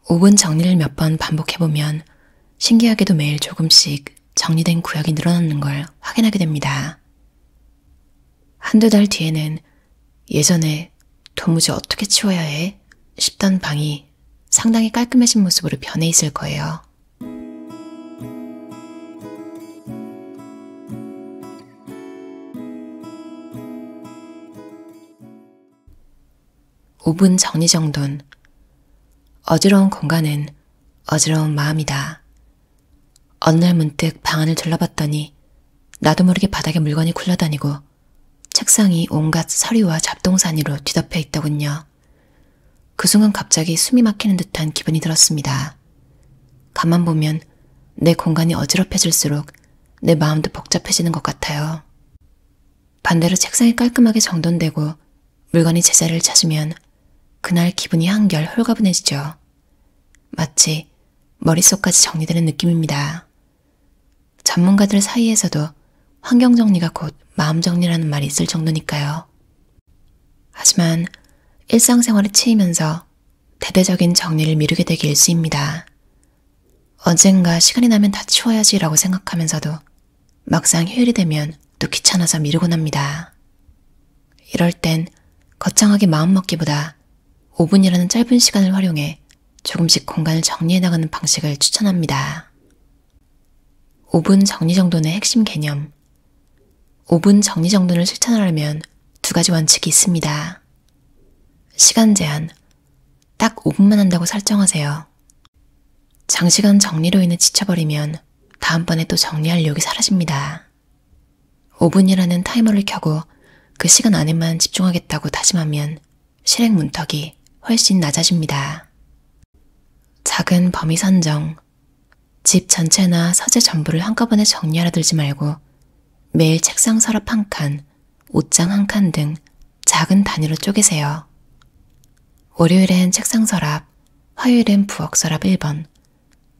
5분 정리를 몇 번 반복해보면 신기하게도 매일 조금씩 정리된 구역이 늘어나는 걸 확인하게 됩니다. 한두 달 뒤에는 예전에 도무지 어떻게 치워야 해? 싶던 방이 상당히 깔끔해진 모습으로 변해 있을 거예요. (5분) 정리정돈. 어지러운 공간은 어지러운 마음이다. 어느 날 문득 방 안을 둘러봤더니 나도 모르게 바닥에 물건이 굴러다니고 책상이 온갖 서류와 잡동사니로 뒤덮여 있더군요. 그 순간 갑자기 숨이 막히는 듯한 기분이 들었습니다. 가만 보면 내 공간이 어지럽혀질수록 내 마음도 복잡해지는 것 같아요. 반대로 책상이 깔끔하게 정돈되고 물건이 제자리를 찾으면 그날 기분이 한결 홀가분해지죠. 마치 머릿속까지 정리되는 느낌입니다. 전문가들 사이에서도 환경정리가 곧 마음정리라는 말이 있을 정도니까요. 하지만 일상생활에 치이면서 대대적인 정리를 미루게 되기 일쑤입니다. 언젠가 시간이 나면 다 치워야지 라고 생각하면서도 막상 휴일이 되면 또 귀찮아서 미루곤 합니다. 이럴 땐 거창하게 마음먹기보다 5분이라는 짧은 시간을 활용해 조금씩 공간을 정리해 나가는 방식을 추천합니다. 5분 정리정돈의 핵심 개념. 5분 정리정돈을 실천하려면 두 가지 원칙이 있습니다. 시간 제한, 딱 5분만 한다고 설정하세요. 장시간 정리로 인해 지쳐버리면 다음번에 또 정리할 의욕이 사라집니다. 5분이라는 타이머를 켜고 그 시간 안에만 집중하겠다고 다짐하면 실행 문턱이 훨씬 낮아집니다. 작은 범위 선정. 집 전체나 서재 전부를 한꺼번에 정리하려 들지 말고 매일 책상 서랍 한 칸, 옷장 한 칸 등 작은 단위로 쪼개세요. 월요일엔 책상 서랍, 화요일엔 부엌 서랍 1번,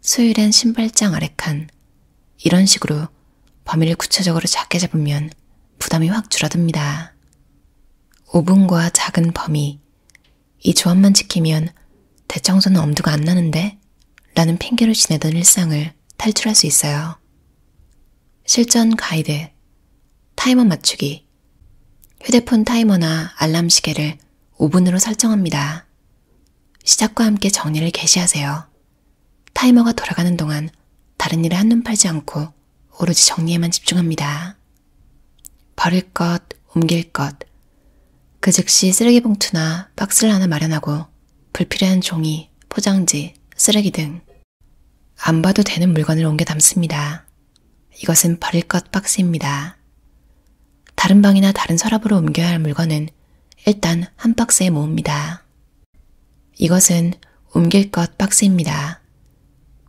수요일엔 신발장 아래 칸, 이런 식으로 범위를 구체적으로 작게 잡으면 부담이 확 줄어듭니다. 5분과 작은 범위, 이 조합만 지키면 대청소는 엄두가 안 나는데? 라는 핑계로 지내던 일상을 탈출할 수 있어요. 실전 가이드. 타이머 맞추기. 휴대폰 타이머나 알람 시계를 5분으로 설정합니다. 시작과 함께 정리를 개시하세요. 타이머가 돌아가는 동안 다른 일에 한눈 팔지 않고 오로지 정리에만 집중합니다. 버릴 것, 옮길 것. 그 즉시 쓰레기 봉투나 박스를 하나 마련하고 불필요한 종이, 포장지, 쓰레기 등 안 봐도 되는 물건을 옮겨 담습니다. 이것은 버릴 것 박스입니다. 다른 방이나 다른 서랍으로 옮겨야 할 물건은 일단 한 박스에 모읍니다. 이것은 옮길 것 박스입니다.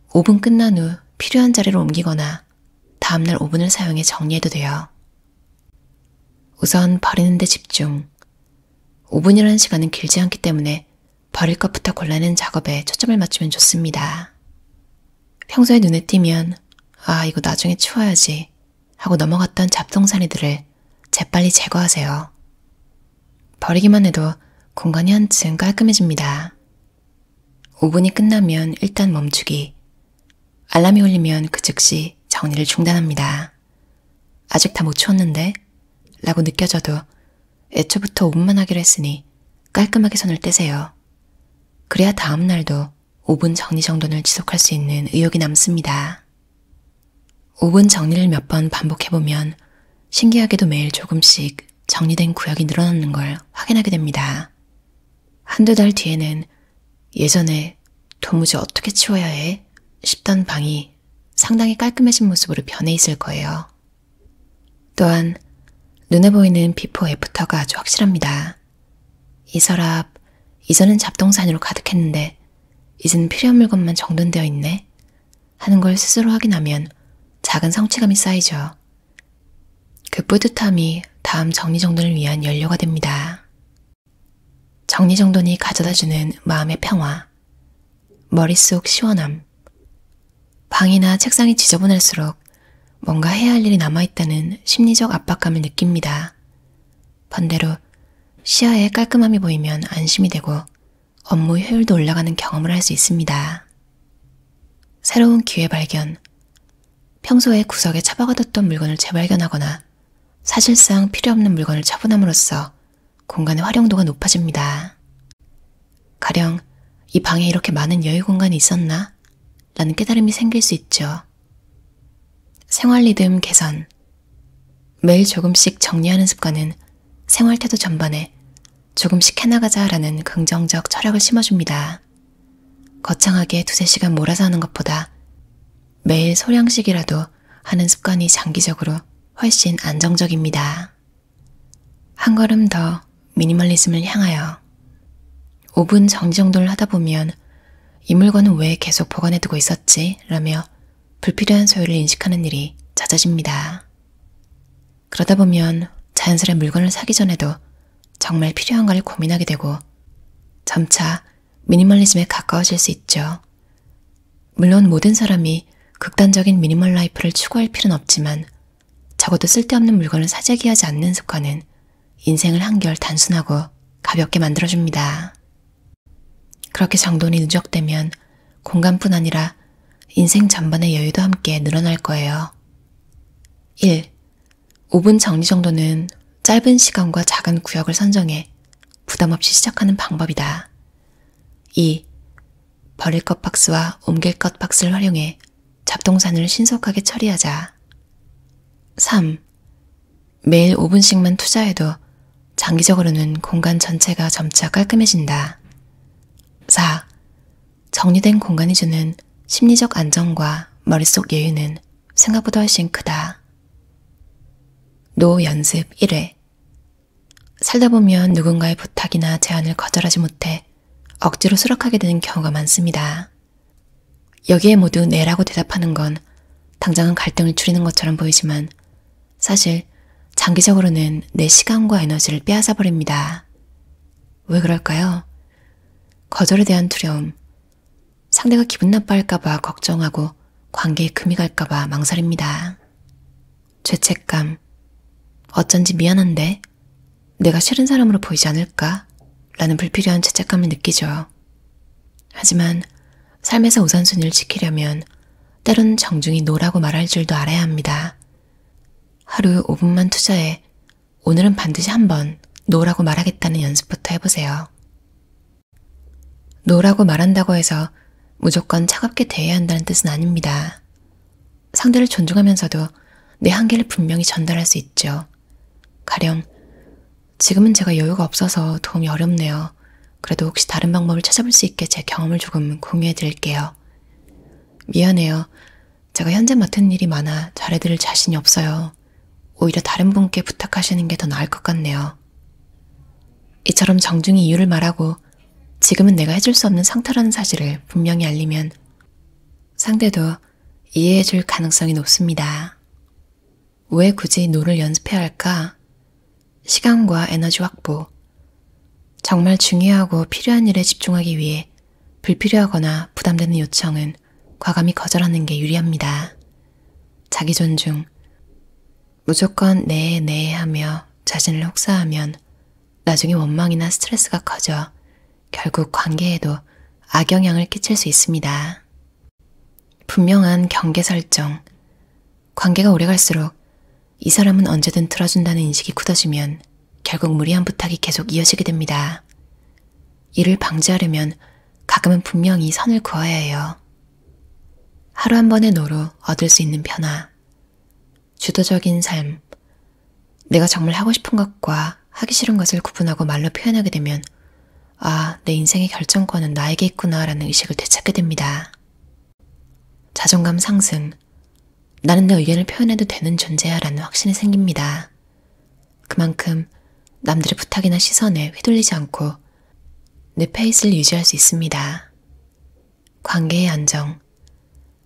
5분 끝난 후 필요한 자리로 옮기거나 다음날 5분을 사용해 정리해도 돼요. 우선 버리는 데 집중. 5분이라는 시간은 길지 않기 때문에 버릴 것부터 골라내는 작업에 초점을 맞추면 좋습니다. 평소에 눈에 띄면 아, 이거 나중에 치워야지 하고 넘어갔던 잡동사니들을 재빨리 제거하세요. 버리기만 해도 공간이 한층 깔끔해집니다. 5분이 끝나면 일단 멈추기. 알람이 울리면 그 즉시 정리를 중단합니다. 아직 다 못 치웠는데? 라고 느껴져도 애초부터 5분만 하기로 했으니 깔끔하게 손을 떼세요. 그래야 다음 날도 5분 정리정돈을 지속할 수 있는 의욕이 남습니다. 5분 정리를 몇 번 반복해보면 신기하게도 매일 조금씩 정리된 구역이 늘어나는 걸 확인하게 됩니다. 한두 달 뒤에는 예전에 도무지 어떻게 치워야 해? 싶던 방이 상당히 깔끔해진 모습으로 변해 있을 거예요. 또한 눈에 보이는 비포 애프터가 아주 확실합니다. 이 서랍, 이전엔 잡동사니로 가득했는데 이젠 필요한 물건만 정돈되어 있네 하는 걸 스스로 확인하면 작은 성취감이 쌓이죠. 그 뿌듯함이 다음 정리정돈을 위한 연료가 됩니다. 정리정돈이 가져다주는 마음의 평화, 머릿속 시원함. 방이나 책상이 지저분할수록 뭔가 해야 할 일이 남아있다는 심리적 압박감을 느낍니다. 반대로 시야에 깔끔함이 보이면 안심이 되고 업무 효율도 올라가는 경험을 할 수 있습니다. 새로운 기회 발견, 평소에 구석에 처박아뒀던 물건을 재발견하거나 사실상 필요 없는 물건을 처분함으로써 공간의 활용도가 높아집니다. 가령 이 방에 이렇게 많은 여유 공간이 있었나? 라는 깨달음이 생길 수 있죠. 생활 리듬 개선, 매일 조금씩 정리하는 습관은 생활 태도 전반에 조금씩 해나가자라는 긍정적 철학을 심어줍니다. 거창하게 2~3시간 몰아서 하는 것보다 매일 소량씩이라도 하는 습관이 장기적으로 훨씬 안정적입니다. 한 걸음 더 미니멀리즘을 향하여 5분 정리정돈을 하다 보면 이 물건은 왜 계속 보관해두고 있었지? 라며 불필요한 소요를 인식하는 일이 잦아집니다. 그러다 보면 자연스레 물건을 사기 전에도 정말 필요한가를 고민하게 되고 점차 미니멀리즘에 가까워질 수 있죠. 물론 모든 사람이 극단적인 미니멀 라이프를 추구할 필요는 없지만 적어도 쓸데없는 물건을 사재기하지 않는 습관은 인생을 한결 단순하고 가볍게 만들어줍니다. 그렇게 정돈이 누적되면 공간뿐 아니라 인생 전반의 여유도 함께 늘어날 거예요. 1. 5분 정리 정도는 짧은 시간과 작은 구역을 선정해 부담 없이 시작하는 방법이다. 2. 버릴 것 박스와 옮길 것 박스를 활용해 잡동사니를 신속하게 처리하자. 3. 매일 5분씩만 투자해도 장기적으로는 공간 전체가 점차 깔끔해진다. 4. 정리된 공간이 주는 심리적 안정과 머릿속 여유는 생각보다 훨씬 크다. 노 연습 1회. 살다 보면 누군가의 부탁이나 제안을 거절하지 못해 억지로 수락하게 되는 경우가 많습니다. 여기에 모두 네라고 대답하는 건 당장은 갈등을 줄이는 것처럼 보이지만 사실 장기적으로는 내 시간과 에너지를 빼앗아 버립니다. 왜 그럴까요? 거절에 대한 두려움, 상대가 기분 나빠할까봐 걱정하고 관계에 금이 갈까봐 망설입니다. 죄책감, 어쩐지 미안한데 내가 싫은 사람으로 보이지 않을까? 라는 불필요한 죄책감을 느끼죠. 하지만 삶에서 우선순위를 지키려면 때론 정중히 노라고 말할 줄도 알아야 합니다. 하루 5분만 투자해 오늘은 반드시 한번 노라고 말하겠다는 연습부터 해보세요. 노라고 말한다고 해서 무조건 차갑게 대해야 한다는 뜻은 아닙니다. 상대를 존중하면서도 내 한계를 분명히 전달할 수 있죠. 가령 지금은 제가 여유가 없어서 도움이 어렵네요. 그래도 혹시 다른 방법을 찾아볼 수 있게 제 경험을 조금 공유해 드릴게요. 미안해요. 제가 현재 맡은 일이 많아 잘해드릴 자신이 없어요. 오히려 다른 분께 부탁하시는 게 더 나을 것 같네요. 이처럼 정중히 이유를 말하고 지금은 내가 해줄 수 없는 상태라는 사실을 분명히 알리면 상대도 이해해 줄 가능성이 높습니다. 왜 굳이 노를 연습해야 할까? 시간과 에너지 확보, 정말 중요하고 필요한 일에 집중하기 위해 불필요하거나 부담되는 요청은 과감히 거절하는 게 유리합니다. 자기 존중, 무조건 네 하며 자신을 혹사하면 나중에 원망이나 스트레스가 커져 결국 관계에도 악영향을 끼칠 수 있습니다. 분명한 경계 설정, 관계가 오래갈수록 이 사람은 언제든 들어준다는 인식이 굳어지면 결국 무리한 부탁이 계속 이어지게 됩니다. 이를 방지하려면 가끔은 분명히 선을 그어야 해요. 하루 한 번의 노로 얻을 수 있는 변화, 주도적인 삶, 내가 정말 하고 싶은 것과 하기 싫은 것을 구분하고 말로 표현하게 되면 내 인생의 결정권은 나에게 있구나 라는 의식을 되찾게 됩니다. 자존감 상승, 나는 내 의견을 표현해도 되는 존재야 라는 확신이 생깁니다. 그만큼 남들의 부탁이나 시선에 휘둘리지 않고 내 페이스를 유지할 수 있습니다. 관계의 안정,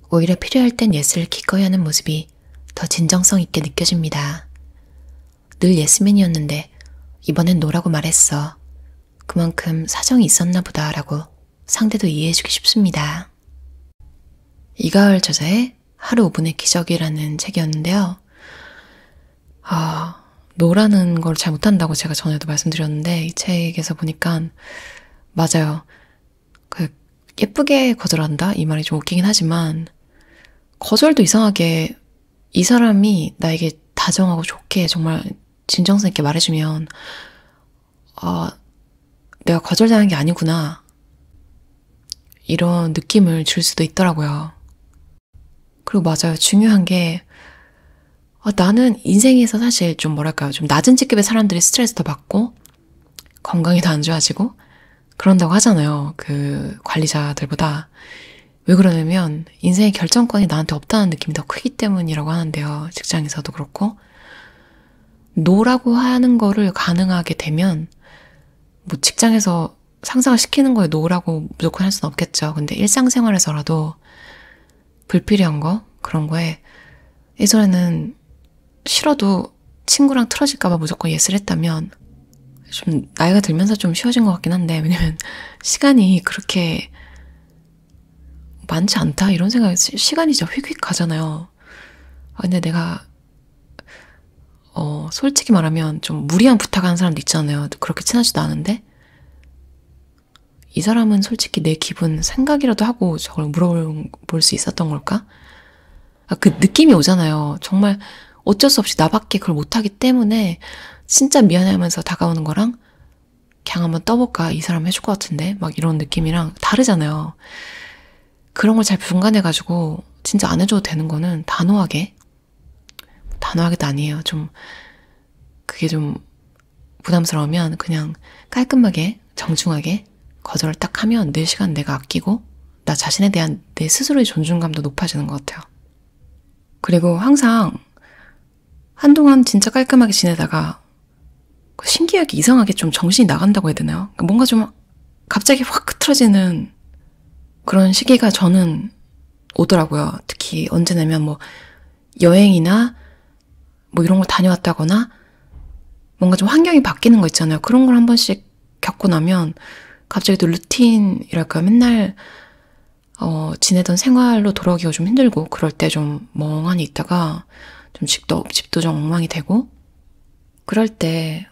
오히려 필요할 땐 예스를 기꺼이 하는 모습이 더 진정성 있게 느껴집니다. 늘 예스맨이었는데 이번엔 노라고 말했어. 그만큼 사정이 있었나 보다 라고 상대도 이해해주기 쉽습니다. 이가을 저자의 하루 5분의 기적이라는 책이었는데요. 노라는 걸 잘 못한다고 제가 전에도 말씀드렸는데 이 책에서 보니까 맞아요. 예쁘게 거절한다? 이 말이 좀 웃기긴 하지만, 거절도 이상하게 이 사람이 나에게 다정하고 좋게 정말 진정성 있게 말해주면, 아, 내가 거절당한 게 아니구나. 이런 느낌을 줄 수도 있더라고요. 그리고 맞아요. 중요한 게, 나는 인생에서 사실 좀 뭐랄까요. 좀 낮은 직급의 사람들이 스트레스 더 받고, 건강이 더 안 좋아지고, 그런다고 하잖아요. 그 관리자들보다. 왜 그러냐면 인생의 결정권이 나한테 없다는 느낌이 더 크기 때문이라고 하는데요. 직장에서도 그렇고. 노라고 하는 거를 가능하게 되면 뭐 직장에서 상사가 시키는 거에 노라고 무조건 할 수는 없겠죠. 근데 일상생활에서라도 불필요한 거 그런 거에 예전에는 싫어도 친구랑 틀어질까봐 무조건 예스를 했다면 좀 나이가 들면서 좀 쉬워진 것 같긴 한데 왜냐면 시간이 그렇게 많지 않다 이런 생각이 시간이 진짜 휙휙 가잖아요. 근데 내가 솔직히 말하면 좀 무리한 부탁하는 사람도 있잖아요. 그렇게 친하지도 않은데 이 사람은 솔직히 내 기분 생각이라도 하고 저걸 물어볼 수 있었던 걸까? 그 느낌이 오잖아요. 정말 어쩔 수 없이 나밖에 그걸 못하기 때문에 진짜 미안해하면서 다가오는 거랑 그냥 한번 떠볼까? 이 사람 해줄 것 같은데? 막 이런 느낌이랑 다르잖아요. 그런 걸 잘 분간해가지고 진짜 안 해줘도 되는 거는 단호하게도 아니에요. 좀 그게 좀 부담스러우면 그냥 깔끔하게 정중하게 거절을 딱 하면 내 시간 내가 아끼고 나 자신에 대한 내 스스로의 존중감도 높아지는 것 같아요. 그리고 항상 한동안 진짜 깔끔하게 지내다가 신기하게 이상하게 좀 정신이 나간다고 해야 되나요? 뭔가 좀 갑자기 확 흐트러지는 그런 시기가 저는 오더라고요. 특히 언제냐면 뭐 여행이나 뭐 이런 걸 다녀왔다거나 뭔가 좀 환경이 바뀌는 거 있잖아요. 그런 걸 한 번씩 겪고 나면 갑자기 또 루틴이랄까 맨날 지내던 생활로 돌아오기가 좀 힘들고 그럴 때 좀 멍하니 있다가 좀 집도 좀 엉망이 되고 그럴 때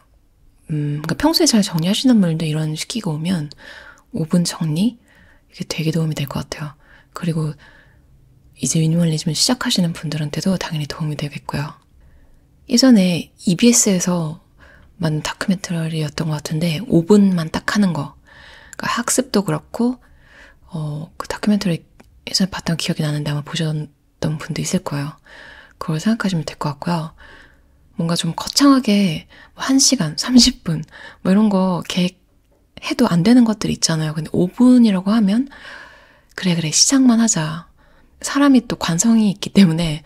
그러니까 평소에 잘 정리하시는 분들도 이런 시기가 오면 5분 정리 이게 되게 도움이 될 것 같아요. 그리고 이제 미니멀리즘을 시작하시는 분들한테도 당연히 도움이 되겠고요. 예전에 EBS에서 만든 다큐멘터리였던 것 같은데 5분만 딱 하는 거 그러니까 학습도 그렇고 그 다큐멘터리 예전에 봤던 기억이 나는데 아마 보셨던 분도 있을 거예요. 그걸 생각하시면 될 것 같고요. 뭔가 좀 거창하게 1시간, 30분 뭐 이런 거 계획해도 안 되는 것들이 있잖아요. 근데 5분이라고 하면 그래 시작만 하자. 사람이 또 관성이 있기 때문에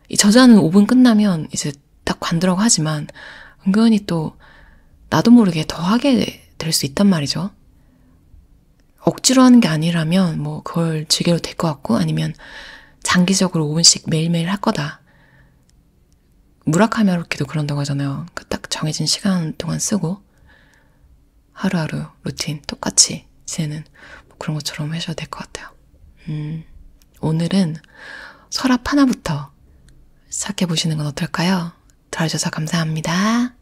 이 저자는 5분 끝나면 이제 딱 관두라고 하지만 은근히 또 나도 모르게 더 하게 될 수 있단 말이죠. 억지로 하는 게 아니라면 뭐 그걸 즐겨도 될 것 같고 아니면 장기적으로 5분씩 매일매일 할 거다. 무라카미 하루키도 그런다고 하잖아요. 딱 정해진 시간 동안 쓰고 하루하루 루틴 똑같이 지내는 뭐 그런 것처럼 하셔도 될 것 같아요. 오늘은 서랍 하나부터 시작해보시는 건 어떨까요? 들어주셔서 감사합니다.